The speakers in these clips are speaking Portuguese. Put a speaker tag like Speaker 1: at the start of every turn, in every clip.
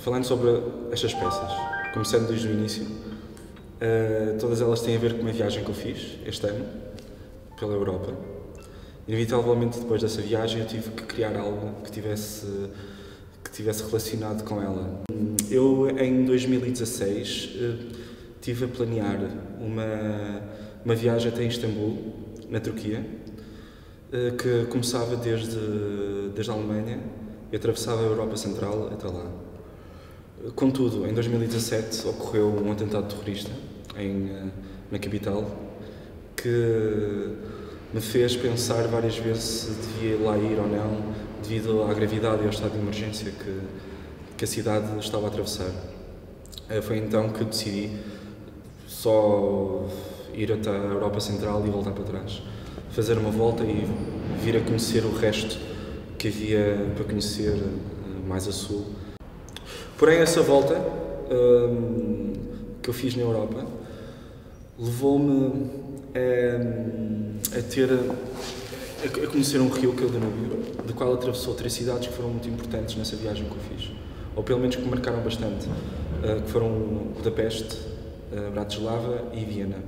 Speaker 1: falando sobre estas peças, começando desde o início, todas elas têm a ver com uma viagem que eu fiz este ano, pela Europa. Inevitavelmente, depois dessa viagem, eu tive que criar algo que tivesse relacionado com ela. Eu, em 2016, estive a planear uma viagem até Istambul, na Turquia, que começava desde a Alemanha e atravessava a Europa Central até lá. Contudo, em 2017 ocorreu um atentado terrorista na capital que me fez pensar várias vezes se devia lá ir ou não, devido à gravidade e ao estado de emergência que a cidade estava a atravessar. Foi então que decidi só ir até a Europa Central e voltar para trás. Fazer uma volta e vir a conhecer o resto que havia para conhecer mais a sul. Porém, essa volta que eu fiz na Europa levou-me a conhecer um rio, que é o Danúbio, do qual atravessou 3 cidades que foram muito importantes nessa viagem que eu fiz, ou pelo menos que me marcaram bastante, que foram Budapeste, Bratislava e Viena.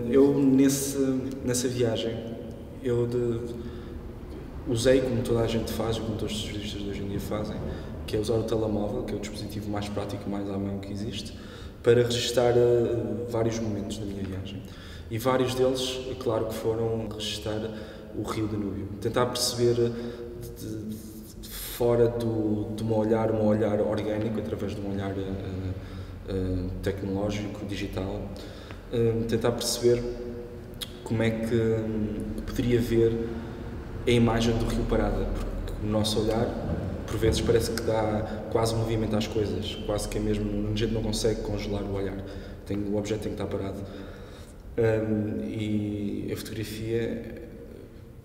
Speaker 1: Eu, nessa viagem, usei, como toda a gente faz, como todos os turistas de hoje em dia fazem, que é usar o telemóvel, que é o dispositivo mais prático, mais à mão que existe, para registar vários momentos da minha viagem. E vários deles, é claro que foram registar o rio Danúbio. Tentar perceber, fora de um olhar orgânico, através de um olhar tecnológico, digital, tentar perceber como é que poderia ver a imagem do rio parada, porque o nosso olhar, por vezes, parece que dá quase movimento às coisas, quase que é mesmo, a gente não consegue congelar o olhar, o objeto tem que estar parado. E a fotografia,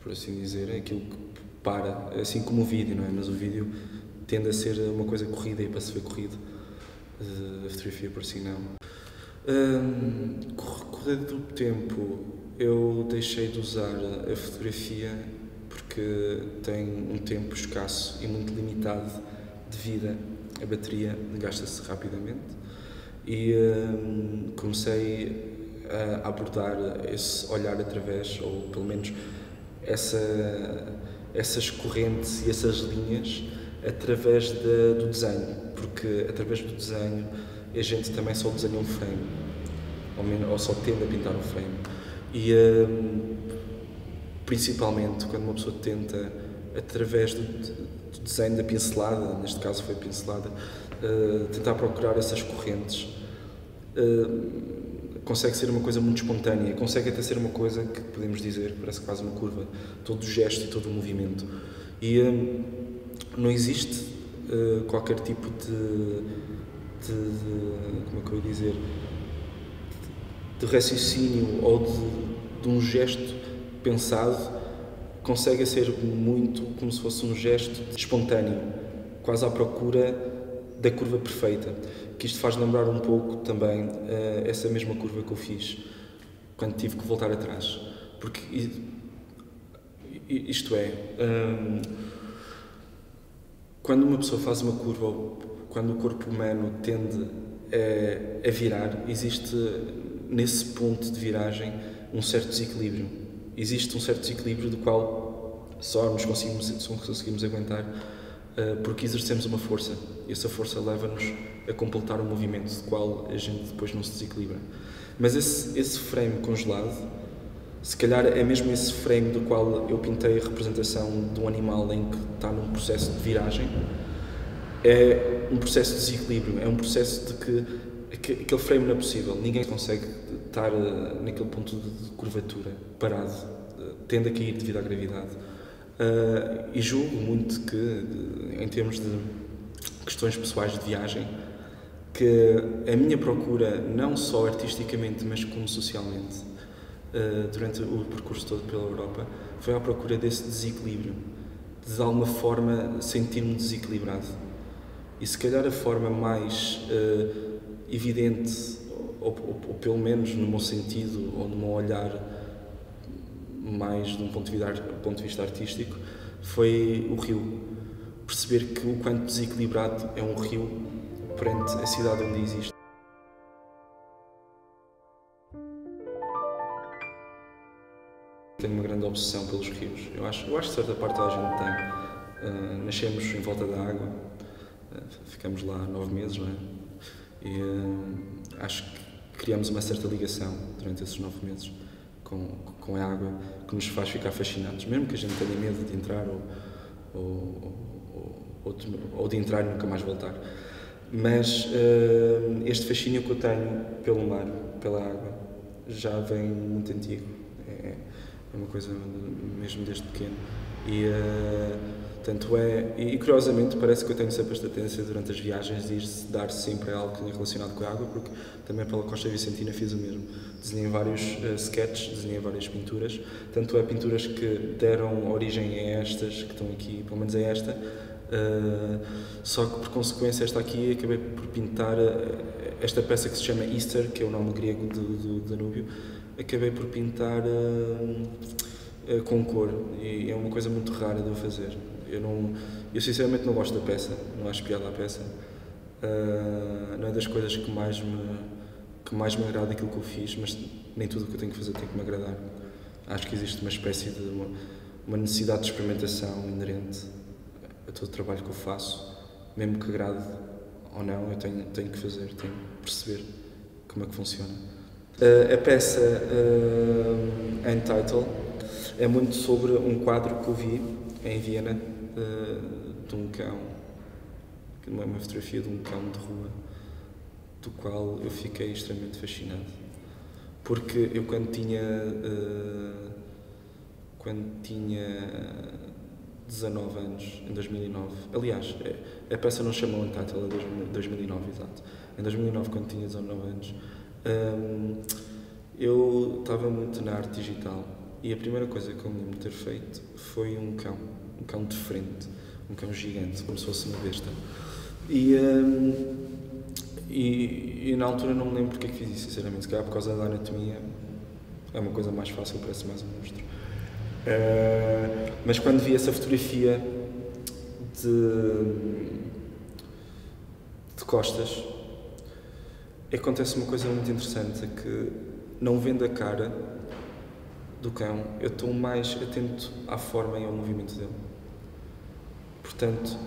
Speaker 1: por assim dizer, é aquilo que para, assim como o vídeo, não é? Mas o vídeo tende a ser uma coisa corrida e para se ver corrido, a fotografia por si não. Correr do tempo, eu deixei de usar a fotografia porque tem um tempo escasso e muito limitado de vida. A bateria gasta-se rapidamente e comecei a abordar esse olhar através, ou pelo menos essas correntes e essas linhas através do desenho, porque através do desenho a gente também só desenha um frame, ou só tende a pintar um frame. E principalmente quando uma pessoa tenta, através do desenho da pincelada, neste caso foi pincelada, tentar procurar essas correntes, consegue ser uma coisa muito espontânea, consegue até ser uma coisa que podemos dizer que parece quase uma curva, todo o gesto e todo o movimento. E não existe qualquer tipo como é que eu ia dizer, de raciocínio ou de um gesto pensado, consegue ser muito como se fosse um gesto espontâneo, quase à procura da curva perfeita, que isto faz lembrar um pouco também essa mesma curva que eu fiz quando tive que voltar atrás, porque isto é, quando uma pessoa faz uma curva, ou quando o corpo humano tende a virar, existe nesse ponto de viragem um certo desequilíbrio. Existe um certo desequilíbrio do qual só conseguimos aguentar porque exercemos uma força, e essa força leva-nos a completar um movimento do qual a gente depois não se desequilibra. Mas esse frame congelado, se calhar é mesmo esse frame do qual eu pintei a representação de um animal em que está num processo de viragem, é um processo de desequilíbrio, é um processo de que aquele frame não é possível, ninguém consegue estar naquele ponto de curvatura, parado, tende a cair devido à gravidade. E julgo muito que, em termos de questões pessoais de viagem, que a minha procura, não só artisticamente, mas como socialmente, durante o percurso todo pela Europa, foi à procura desse desequilíbrio, de alguma forma sentir-me desequilibrado. E se calhar a forma mais evidente, ou pelo menos no meu sentido, ou no meu olhar, mais de um ponto de vista artístico, foi o rio. perceber que o quanto desequilibrado é um rio perante a cidade onde existe. Tenho uma grande obsessão pelos rios. Eu acho que de certa parte toda a gente tem. Nascemos em volta da água, ficamos lá 9 meses, não é? E acho que criamos uma certa ligação durante esses 9 meses com a água que nos faz ficar fascinados, mesmo que a gente tenha medo de entrar ou de entrar e nunca mais voltar. Mas este fascínio que eu tenho pelo mar, pela água, já vem muito antigo. É uma coisa mesmo desde pequeno. E curiosamente parece que eu tenho sempre esta tendência durante as viagens de ir dar sempre a algo relacionado com a água, porque também pela Costa Vicentina fiz o mesmo. Desenhei vários sketches, desenhei várias pinturas, tanto é pinturas que deram origem a estas, que estão aqui, pelo menos a esta, só que por consequência esta aqui acabei por pintar esta peça que se chama Easter, que é o nome grego do Danúbio, acabei por pintar com cor, e é uma coisa muito rara de eu fazer. Eu sinceramente não gosto da peça, não acho piada à peça. Não é das coisas que mais me agrada aquilo que eu fiz, mas nem tudo o que eu tenho que fazer tem que me agradar. Acho que existe uma espécie de uma necessidade de experimentação inerente a todo o trabalho que eu faço, mesmo que agrade ou não, eu tenho que fazer, tenho que perceber como é que funciona. A peça Untitled é muito sobre um quadro que eu vi em Viena, de um cão, que não é uma fotografia de um cão de rua, do qual eu fiquei extremamente fascinado. Porque eu quando tinha 19 anos, em 2009, aliás, a peça não chamou Untitled, é 2009, exato. Em 2009, quando tinha 19 anos, eu estava muito na arte digital e a primeira coisa que eu me lembro de ter feito foi um cão de frente, um cão gigante, como se fosse uma besta. E na altura não me lembro porque é que fiz isso, sinceramente, se calhar por causa da anatomia é uma coisa mais fácil, parece mais um monstro. Mas quando vi essa fotografia de costas, acontece uma coisa muito interessante, é que não vendo a cara do cão, eu estou mais atento à forma e ao movimento dele. Portanto,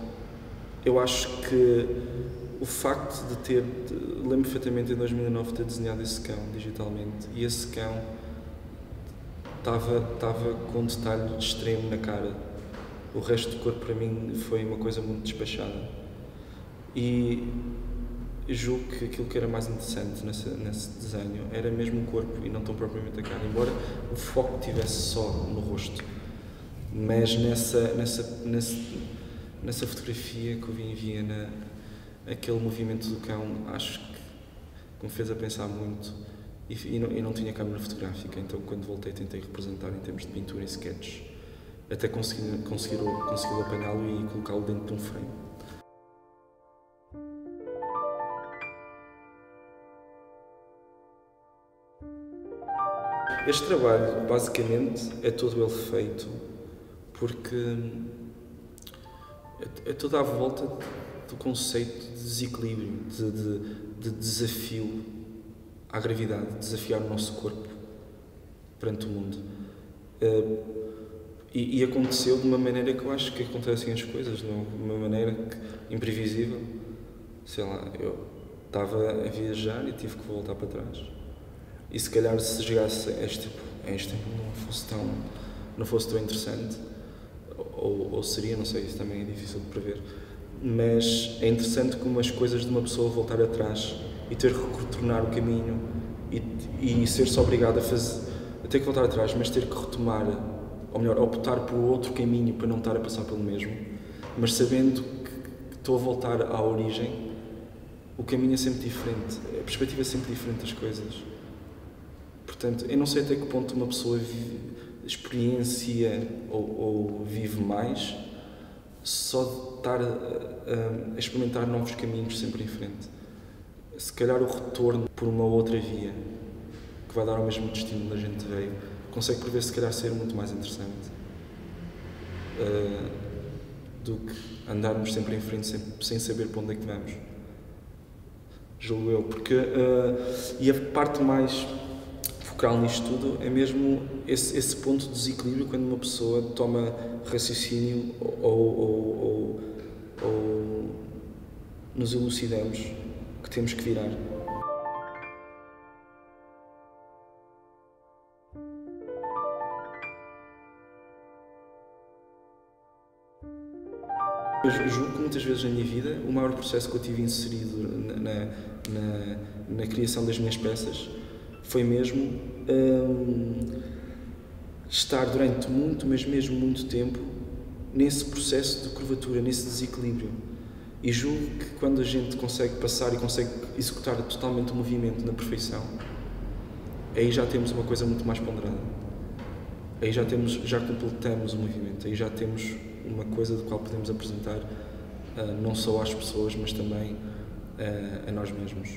Speaker 1: eu acho que o facto de lembro perfeitamente em 2009 ter desenhado esse cão digitalmente, e esse cão estava com um detalhe extremo na cara. O resto do corpo para mim foi uma coisa muito despachada. E julgo que aquilo que era mais interessante nesse desenho era mesmo o corpo e não tão propriamente a cara, embora o foco estivesse só no rosto. Mas nessa fotografia que eu vi em Viena, aquele movimento do cão, acho que me fez a pensar muito. E não tinha câmera fotográfica, então quando voltei tentei representar em termos de pintura e sketches, até conseguir apanhá-lo e colocá-lo dentro de um frame. Este trabalho, basicamente, é todo ele feito porque é toda à volta do conceito de desequilíbrio, de desafio à gravidade, desafiar o nosso corpo perante o mundo. E aconteceu de uma maneira que eu acho que acontecem as coisas, de uma maneira imprevisível. Sei lá, eu estava a viajar e tive que voltar para trás. E se calhar se chegasse a este tempo não fosse tão interessante, ou seria, não sei, isso também é difícil de prever. Mas é interessante como as coisas de uma pessoa voltar atrás e ter que retornar o caminho e ser-se obrigado a ter que voltar atrás, mas ter que retomar, ou melhor, optar por outro caminho para não estar a passar pelo mesmo, mas sabendo que estou a voltar à origem, o caminho é sempre diferente, a perspectiva é sempre diferente das coisas. Portanto, eu não sei até que ponto uma pessoa experiencia ou vive mais só de estar a experimentar novos caminhos sempre em frente. Se calhar o retorno por uma outra via que vai dar ao mesmo destino onde a gente veio consegue prever se calhar ser muito mais interessante. do que andarmos sempre em frente sem saber para onde é que vamos. Julgo eu, porque e a parte mais focal nisto tudo é mesmo esse ponto de desequilíbrio quando uma pessoa toma raciocínio ou nos elucidamos que temos que virar. Eu julgo que muitas vezes na minha vida o maior processo que eu tive inserido na criação das minhas peças foi mesmo estar durante muito, mas mesmo muito tempo nesse processo de curvatura, nesse desequilíbrio. E julgo que quando a gente consegue passar e consegue executar totalmente o movimento na perfeição, aí já temos uma coisa muito mais ponderada. Aí já completamos o movimento, aí já temos uma coisa do qual podemos apresentar não só às pessoas, mas também a nós mesmos.